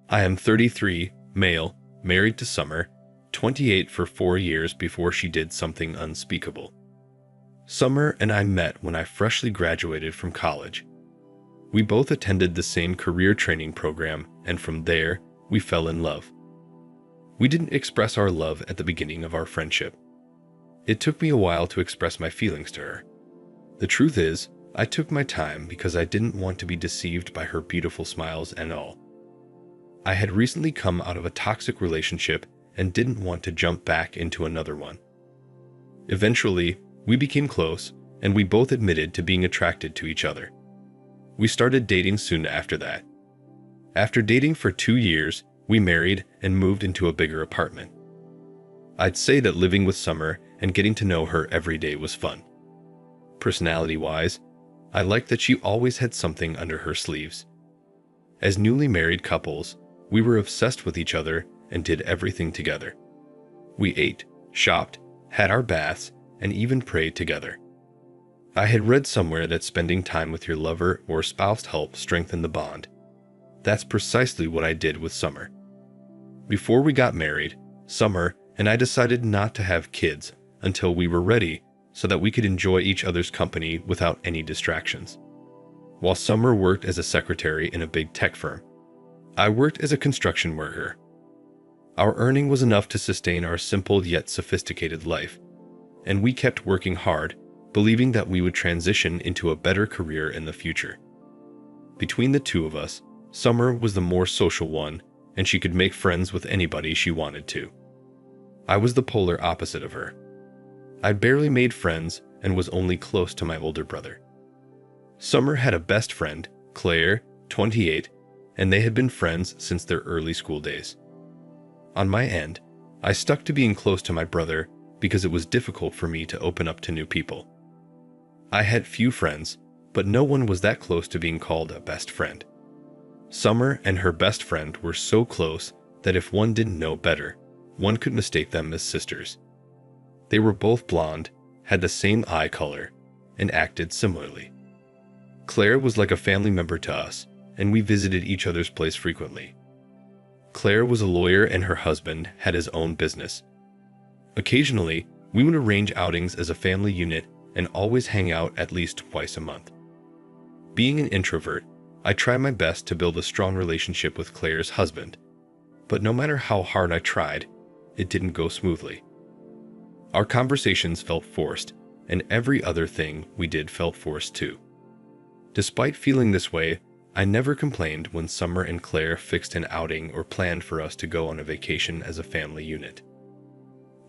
I am 33, male, married to Summer, 28 for 4 years before she did something unspeakable. Summer and I met when I freshly graduated from college. We both attended the same career training program, and from there, we fell in love. We didn't express our love at the beginning of our friendship. It took me a while to express my feelings to her. The truth is, I took my time because I didn't want to be deceived by her beautiful smiles and all. I had recently come out of a toxic relationship and didn't want to jump back into another one. Eventually, we became close, and we both admitted to being attracted to each other. We started dating soon after that. After dating for 2 years, we married and moved into a bigger apartment. I'd say that living with Summer and getting to know her every day was fun. Personality-wise, I liked that she always had something under her sleeves. As newly married couples, we were obsessed with each other and did everything together. We ate, shopped, had our baths, and even prayed together. I had read somewhere that spending time with your lover or spouse helps strengthen the bond. That's precisely what I did with Summer. Before we got married, Summer and I decided not to have kids until we were ready so that we could enjoy each other's company without any distractions. While Summer worked as a secretary in a big tech firm, I worked as a construction worker. Our earning was enough to sustain our simple yet sophisticated life, and we kept working hard, believing that we would transition into a better career in the future. Between the two of us, Summer was the more social one, and she could make friends with anybody she wanted to. I was the polar opposite of her. I barely made friends and was only close to my older brother. Summer had a best friend, Claire, 28, and they had been friends since their early school days. On my end, I stuck to being close to my brother because it was difficult for me to open up to new people. I had few friends, but no one was that close to being called a best friend. Summer and her best friend were so close that if one didn't know better, one could mistake them as sisters. They were both blonde, had the same eye color, and acted similarly. Claire was like a family member to us, and we visited each other's place frequently. Claire was a lawyer and her husband had his own business. Occasionally, we would arrange outings as a family unit and always hang out at least twice a month. Being an introvert, I tried my best to build a strong relationship with Claire's husband, but no matter how hard I tried, it didn't go smoothly. Our conversations felt forced, and every other thing we did felt forced too. Despite feeling this way, I never complained when Summer and Claire fixed an outing or planned for us to go on a vacation as a family unit.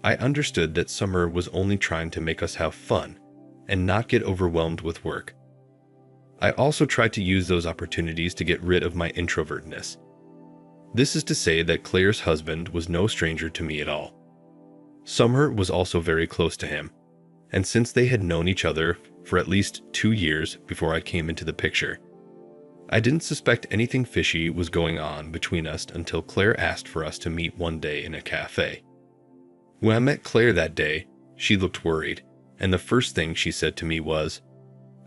I understood that Summer was only trying to make us have fun and not get overwhelmed with work. I also tried to use those opportunities to get rid of my introvertness. This is to say that Claire's husband was no stranger to me at all. Summer was also very close to him, and since they had known each other for at least 2 years before I came into the picture, I didn't suspect anything fishy was going on between us until Claire asked for us to meet one day in a cafe. When I met Claire that day, she looked worried, and the first thing she said to me was,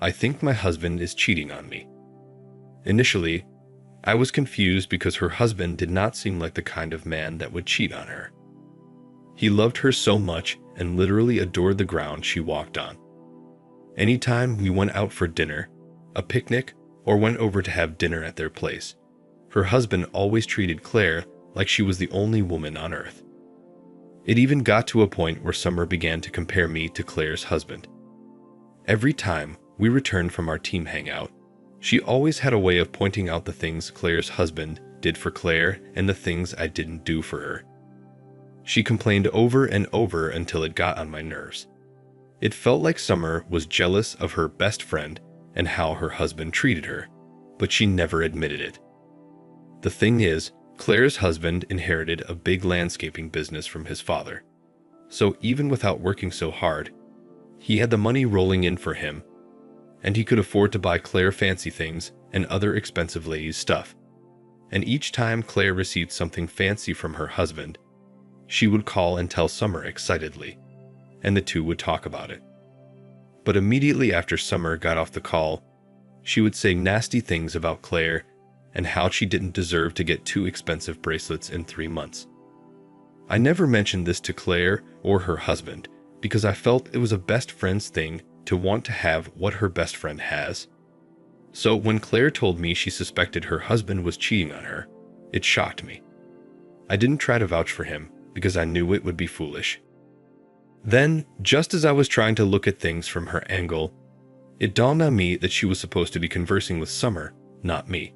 "I think my husband is cheating on me." Initially, I was confused because her husband did not seem like the kind of man that would cheat on her. He loved her so much and literally adored the ground she walked on. Anytime we went out for dinner, a picnic, or went over to have dinner at their place, her husband always treated Claire like she was the only woman on earth. It even got to a point where Summer began to compare me to Claire's husband. Every time we returned from our team hangout, she always had a way of pointing out the things Claire's husband did for Claire and the things I didn't do for her. She complained over and over until it got on my nerves. It felt like Summer was jealous of her best friend and how her husband treated her, but she never admitted it. The thing is, Claire's husband inherited a big landscaping business from his father, so even without working so hard, he had the money rolling in for him, and he could afford to buy Claire fancy things and other expensive ladies' stuff. And each time Claire received something fancy from her husband, she would call and tell Summer excitedly, and the two would talk about it. But immediately after Summer got off the call, she would say nasty things about Claire and how she didn't deserve to get 2 expensive bracelets in 3 months. I never mentioned this to Claire or her husband because I felt it was a best friend's thing to want to have what her best friend has. So when Claire told me she suspected her husband was cheating on her, it shocked me. I didn't try to vouch for him because I knew it would be foolish. Then, just as I was trying to look at things from her angle, it dawned on me that she was supposed to be conversing with Summer, not me.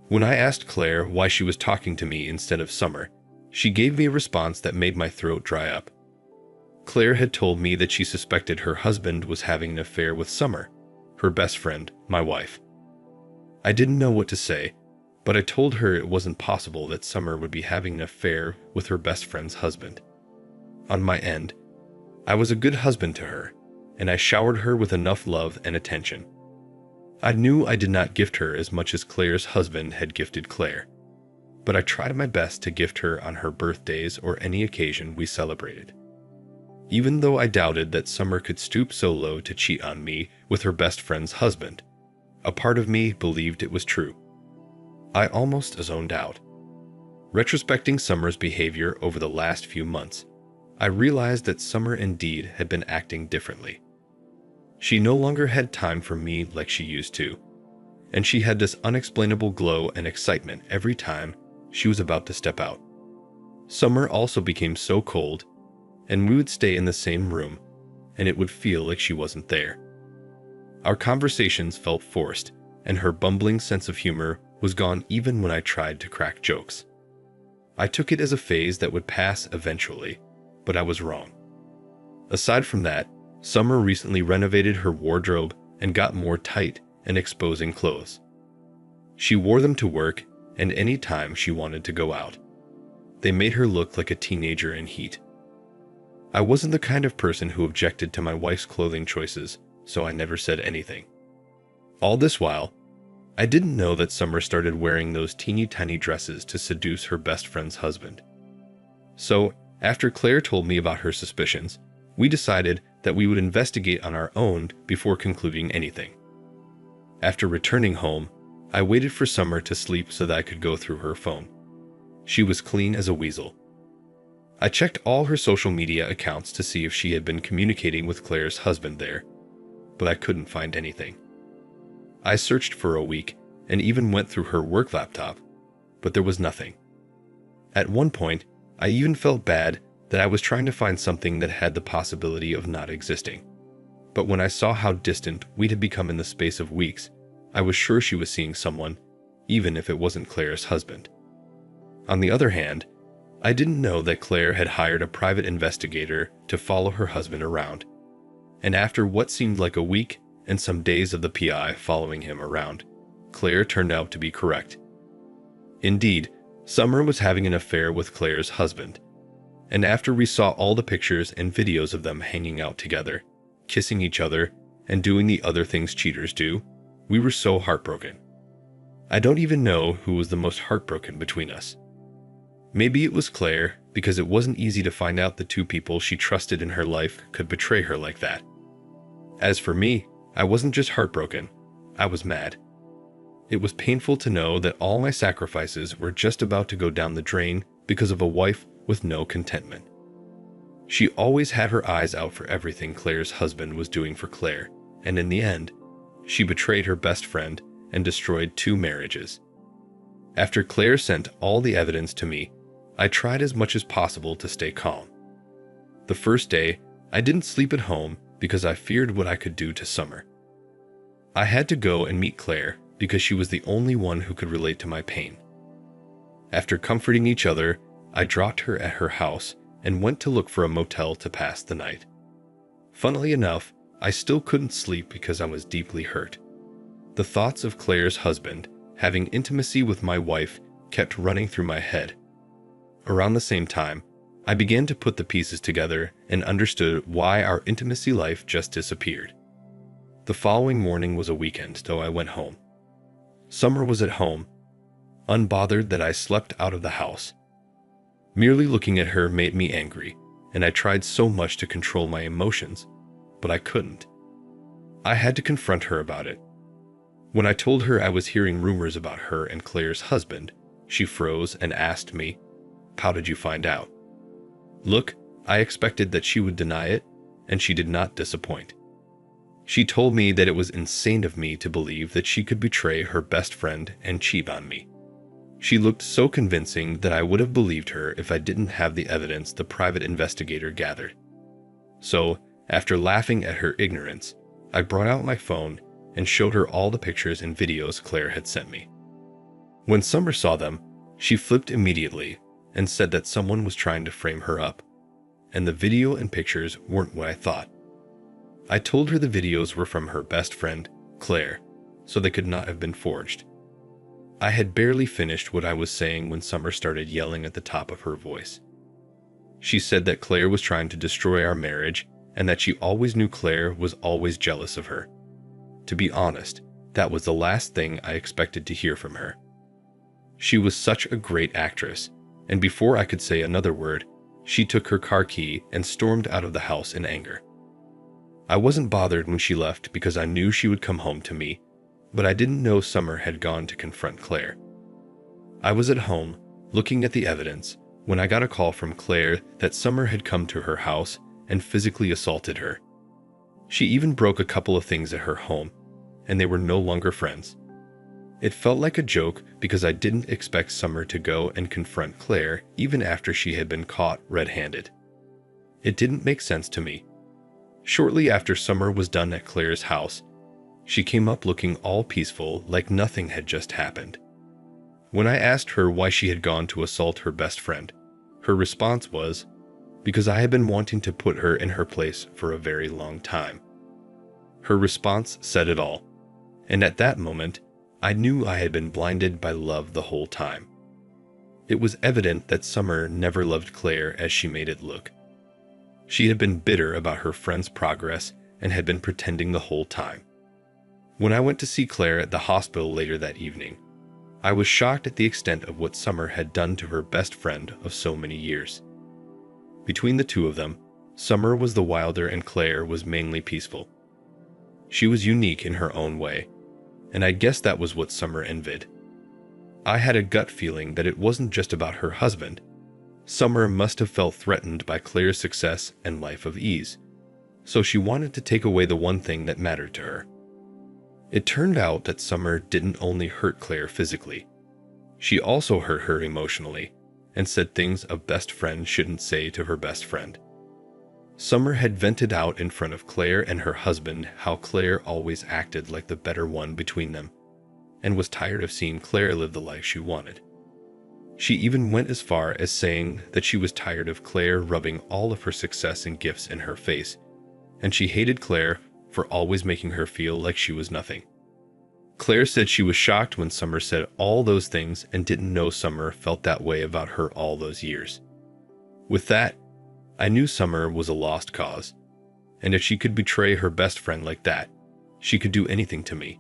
When I asked Claire why she was talking to me instead of Summer, she gave me a response that made my throat dry up. Claire had told me that she suspected her husband was having an affair with Summer, her best friend, my wife. I didn't know what to say, but I told her it wasn't possible that Summer would be having an affair with her best friend's husband. On my end, I was a good husband to her, and I showered her with enough love and attention. I knew I did not gift her as much as Claire's husband had gifted Claire, but I tried my best to gift her on her birthdays or any occasion we celebrated. Even though I doubted that Summer could stoop so low to cheat on me with her best friend's husband, a part of me believed it was true. I almost zoned out. Retrospecting Summer's behavior over the last few months, I realized that Summer indeed had been acting differently. She no longer had time for me like she used to, and she had this unexplainable glow and excitement every time she was about to step out. Summer also became so cold, and we would stay in the same room, and it would feel like she wasn't there. Our conversations felt forced, and her bumbling sense of humor was gone even when I tried to crack jokes. I took it as a phase that would pass eventually, but I was wrong. Aside from that, Summer recently renovated her wardrobe and got more tight and exposing clothes. She wore them to work and any time she wanted to go out. They made her look like a teenager in heat. I wasn't the kind of person who objected to my wife's clothing choices, so I never said anything. All this while, I didn't know that Summer started wearing those teeny tiny dresses to seduce her best friend's husband. So, after Claire told me about her suspicions, we decided that we would investigate on our own before concluding anything. After returning home, I waited for Summer to sleep so that I could go through her phone. She was clean as a weasel. I checked all her social media accounts to see if she had been communicating with Claire's husband there, but I couldn't find anything. I searched for a week and even went through her work laptop, but there was nothing. At one point, I even felt bad that I was trying to find something that had the possibility of not existing. But when I saw how distant we'd have become in the space of weeks, I was sure she was seeing someone, even if it wasn't Claire's husband. On the other hand, I didn't know that Claire had hired a private investigator to follow her husband around. And after what seemed like a week and some days of the PI following him around, Claire turned out to be correct. Indeed, Summer was having an affair with Claire's husband. And after we saw all the pictures and videos of them hanging out together, kissing each other, and doing the other things cheaters do, we were so heartbroken. I don't even know who was the most heartbroken between us. Maybe it was Claire, because it wasn't easy to find out the two people she trusted in her life could betray her like that. As for me, I wasn't just heartbroken, I was mad. It was painful to know that all my sacrifices were just about to go down the drain because of a wife with no contentment. She always had her eyes out for everything Claire's husband was doing for Claire, and in the end, she betrayed her best friend and destroyed 2 marriages. After Claire sent all the evidence to me, I tried as much as possible to stay calm. The first day, I didn't sleep at home because I feared what I could do to Summer. I had to go and meet Claire because she was the only one who could relate to my pain. After comforting each other, I dropped her at her house and went to look for a motel to pass the night. Funnily enough, I still couldn't sleep because I was deeply hurt. The thoughts of Claire's husband having intimacy with my wife kept running through my head. Around the same time, I began to put the pieces together and understood why our intimacy life just disappeared. The following morning was a weekend, so I went home. Summer was at home, unbothered that I slept out of the house. Merely looking at her made me angry, and I tried so much to control my emotions, but I couldn't. I had to confront her about it. When I told her I was hearing rumors about her and Claire's husband, she froze and asked me, "How did you find out?" Look, I expected that she would deny it, and she did not disappoint. She told me that it was insane of me to believe that she could betray her best friend and cheat on me. She looked so convincing that I would have believed her if I didn't have the evidence the private investigator gathered. So, after laughing at her ignorance, I brought out my phone and showed her all the pictures and videos Claire had sent me. When Summer saw them, she flipped immediately and said that someone was trying to frame her up, and the video and pictures weren't what I thought. I told her the videos were from her best friend, Claire, so they could not have been forged. I had barely finished what I was saying when Summer started yelling at the top of her voice. She said that Claire was trying to destroy our marriage and that she always knew Claire was always jealous of her. To be honest, that was the last thing I expected to hear from her. She was such a great actress, and before I could say another word, she took her car key and stormed out of the house in anger. I wasn't bothered when she left because I knew she would come home to me, but I didn't know Summer had gone to confront Claire. I was at home, looking at the evidence, when I got a call from Claire that Summer had come to her house and physically assaulted her. She even broke a couple of things at her home, and they were no longer friends. It felt like a joke because I didn't expect Summer to go and confront Claire even after she had been caught red-handed. It didn't make sense to me. Shortly after Summer was done at Claire's house, she came up looking all peaceful, like nothing had just happened. When I asked her why she had gone to assault her best friend, her response was, "Because I had been wanting to put her in her place for a very long time." Her response said it all, and at that moment, I knew I had been blinded by love the whole time. It was evident that Summer never loved Claire as she made it look. She had been bitter about her friend's progress and had been pretending the whole time. When I went to see Claire at the hospital later that evening, I was shocked at the extent of what Summer had done to her best friend of so many years. Between the two of them, Summer was the wilder and Claire was mainly peaceful. She was unique in her own way, and I guess that was what Summer envied. I had a gut feeling that it wasn't just about her husband. Summer must have felt threatened by Claire's success and life of ease, so she wanted to take away the one thing that mattered to her. It turned out that Summer didn't only hurt Claire physically. She also hurt her emotionally and said things a best friend shouldn't say to her best friend. Summer had vented out in front of Claire and her husband how Claire always acted like the better one between them, and was tired of seeing Claire live the life she wanted. She even went as far as saying that she was tired of Claire rubbing all of her success and gifts in her face, and she hated Claire for always making her feel like she was nothing. Claire said she was shocked when Summer said all those things and didn't know Summer felt that way about her all those years. With that, I knew Summer was a lost cause, and if she could betray her best friend like that, she could do anything to me.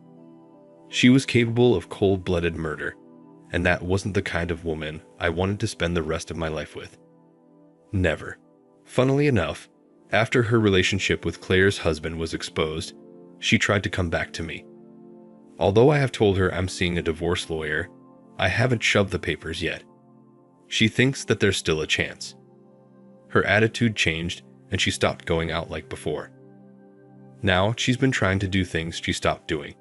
She was capable of cold-blooded murder, and that wasn't the kind of woman I wanted to spend the rest of my life with. Never. Funnily enough, after her relationship with Claire's husband was exposed, she tried to come back to me. Although I have told her I'm seeing a divorce lawyer, I haven't shoved the papers yet. She thinks that there's still a chance. Her attitude changed and she stopped going out like before. Now she's been trying to do things she stopped doing.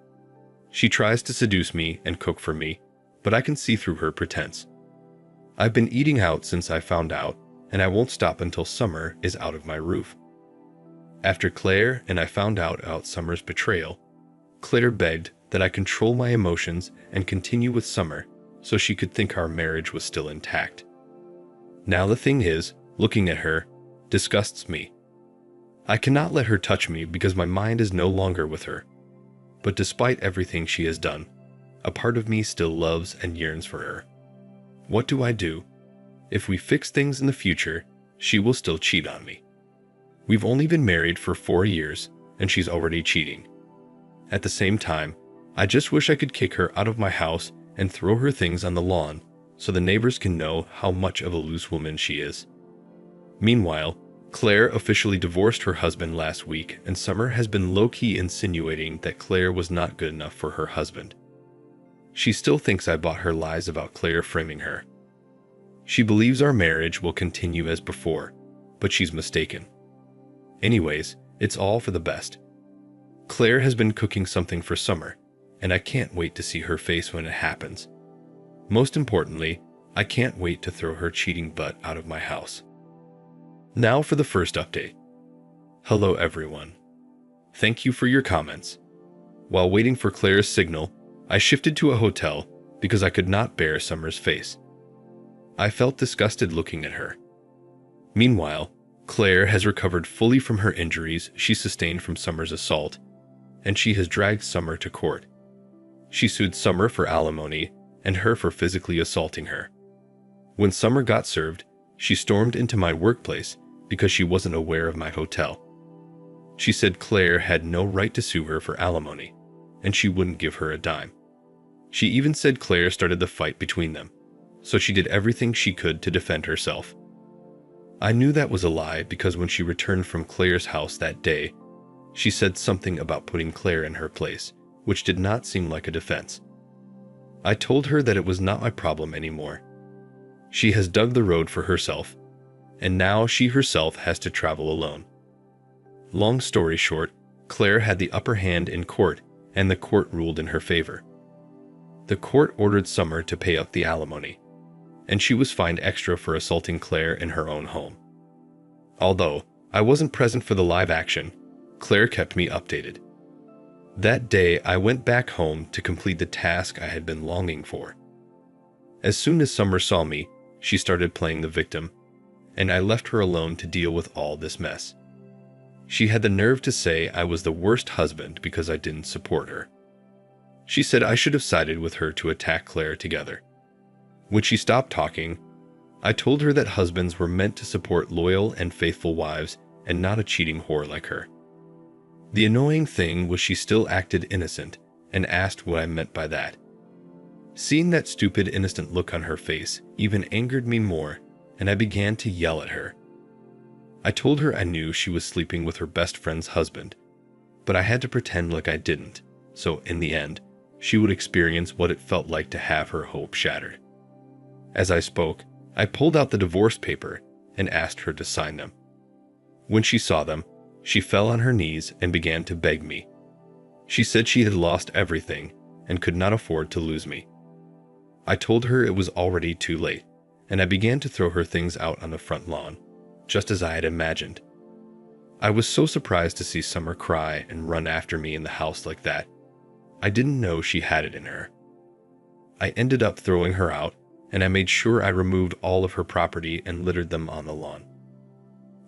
She tries to seduce me and cook for me, but I can see through her pretense. I've been eating out since I found out, and I won't stop until Summer is out of my roof. After Claire and I found out about Summer's betrayal, Claire begged that I control my emotions and continue with Summer so she could think our marriage was still intact. Now the thing is, looking at her disgusts me. I cannot let her touch me because my mind is no longer with her. But despite everything she has done, a part of me still loves and yearns for her. What do I do? If we fix things in the future, she will still cheat on me. We've only been married for 4 years, and she's already cheating. At the same time, I just wish I could kick her out of my house and throw her things on the lawn so the neighbors can know how much of a loose woman she is. Meanwhile, Claire officially divorced her husband last week, and Summer has been low-key insinuating that Claire was not good enough for her husband. She still thinks I bought her lies about Claire framing her. She believes our marriage will continue as before, but she's mistaken. Anyways, it's all for the best. Claire has been cooking something for Summer, and I can't wait to see her face when it happens. Most importantly, I can't wait to throw her cheating butt out of my house. Now for the first update. Hello everyone. Thank you for your comments. While waiting for Claire's signal, I shifted to a hotel because I could not bear Summer's face. I felt disgusted looking at her. Meanwhile, Claire has recovered fully from her injuries she sustained from Summer's assault, and she has dragged Summer to court. She sued Summer for alimony and her for physically assaulting her. When Summer got served, she stormed into my workplace because she wasn't aware of my hotel. She said Claire had no right to sue her for alimony, and she wouldn't give her a dime. She even said Claire started the fight between them, so she did everything she could to defend herself. I knew that was a lie because when she returned from Claire's house that day, she said something about putting Claire in her place, which did not seem like a defense. I told her that it was not my problem anymore. She has dug the road for herself, and now she herself has to travel alone. Long story short, Claire had the upper hand in court, and the court ruled in her favor. The court ordered Summer to pay up the alimony, and she was fined extra for assaulting Claire in her own home. Although I wasn't present for the live action, Claire kept me updated. That day, I went back home to complete the task I had been longing for. As soon as Summer saw me, she started playing the victim, and I left her alone to deal with all this mess. She had the nerve to say I was the worst husband because I didn't support her. She said I should have sided with her to attack Claire together. When she stopped talking, I told her that husbands were meant to support loyal and faithful wives and not a cheating whore like her. The annoying thing was she still acted innocent and asked what I meant by that. Seeing that stupid, innocent look on her face even angered me more, and I began to yell at her. I told her I knew she was sleeping with her best friend's husband, but I had to pretend like I didn't, so in the end, she would experience what it felt like to have her hope shattered. As I spoke, I pulled out the divorce paper and asked her to sign them. When she saw them, she fell on her knees and began to beg me. She said she had lost everything and could not afford to lose me. I told her it was already too late, and I began to throw her things out on the front lawn, just as I had imagined. I was so surprised to see Summer cry and run after me in the house like that. I didn't know she had it in her. I ended up throwing her out, and I made sure I removed all of her property and littered them on the lawn.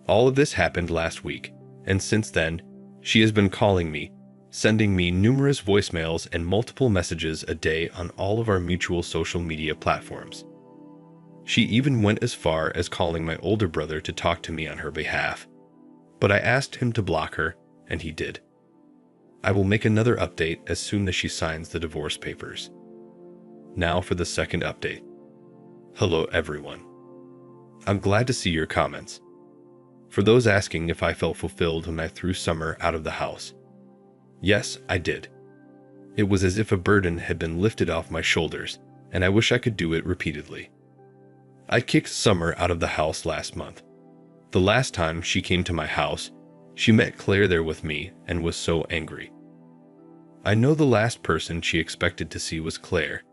All of this happened last week, and since then, she has been calling me, sending me numerous voicemails and multiple messages a day on all of our mutual social media platforms. She even went as far as calling my older brother to talk to me on her behalf, but I asked him to block her, and he did. I will make another update as soon as she signs the divorce papers. Now for the second update. Hello everyone. I'm glad to see your comments. For those asking if I felt fulfilled when I threw Summer out of the house, yes, I did. It was as if a burden had been lifted off my shoulders, and I wish I could do it repeatedly. I kicked Summer out of the house last month. The last time she came to my house, she met Claire there with me and was so angry. I know the last person she expected to see was Claire,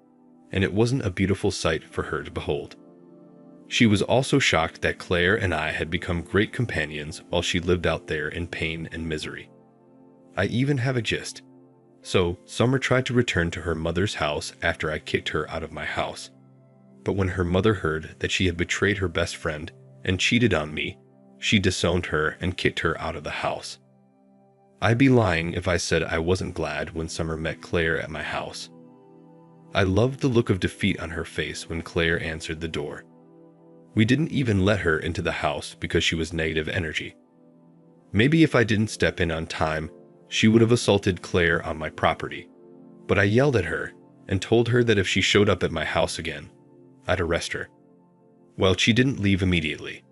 and it wasn't a beautiful sight for her to behold. She was also shocked that Claire and I had become great companions while she lived out there in pain and misery. I even have a gist. So, Summer tried to return to her mother's house after I kicked her out of my house. But when her mother heard that she had betrayed her best friend and cheated on me, she disowned her and kicked her out of the house. I'd be lying if I said I wasn't glad when Summer met Claire at my house. I loved the look of defeat on her face when Claire answered the door. We didn't even let her into the house because she was negative energy. Maybe if I didn't step in on time, she would have assaulted Claire on my property. But I yelled at her and told her that if she showed up at my house again, I'd arrest her. Well, she didn't leave immediately.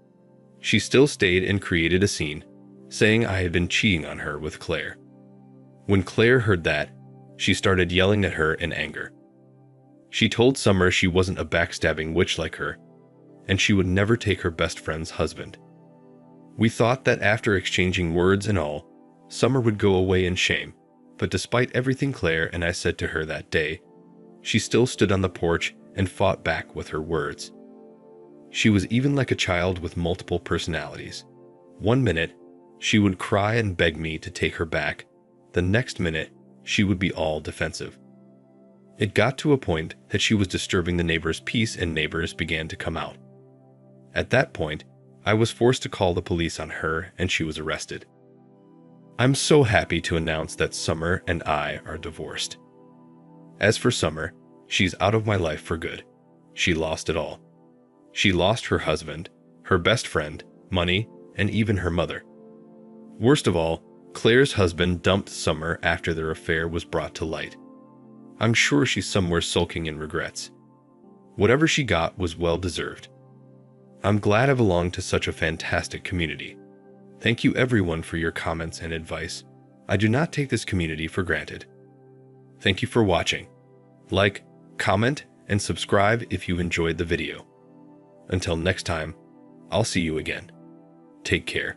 She still stayed and created a scene, saying I had been cheating on her with Claire. When Claire heard that, she started yelling at her in anger. She told Summer she wasn't a backstabbing witch like her, and she would never take her best friend's husband. We thought that after exchanging words and all, Summer would go away in shame, but despite everything Claire and I said to her that day, she still stood on the porch and fought back with her words. She was even like a child with multiple personalities. One minute, she would cry and beg me to take her back. The next minute, she would be all defensive. It got to a point that she was disturbing the neighbors' peace and neighbors began to come out. At that point, I was forced to call the police on her and she was arrested. I'm so happy to announce that Summer and I are divorced. As for Summer, she's out of my life for good. She lost it all. She lost her husband, her best friend, money, and even her mother. Worst of all, Claire's husband dumped Summer after their affair was brought to light. I'm sure she's somewhere sulking in regrets. Whatever she got was well deserved. I'm glad I belong to such a fantastic community. Thank you everyone for your comments and advice. I do not take this community for granted. Thank you for watching. Like, comment, and subscribe if you enjoyed the video. Until next time, I'll see you again. Take care.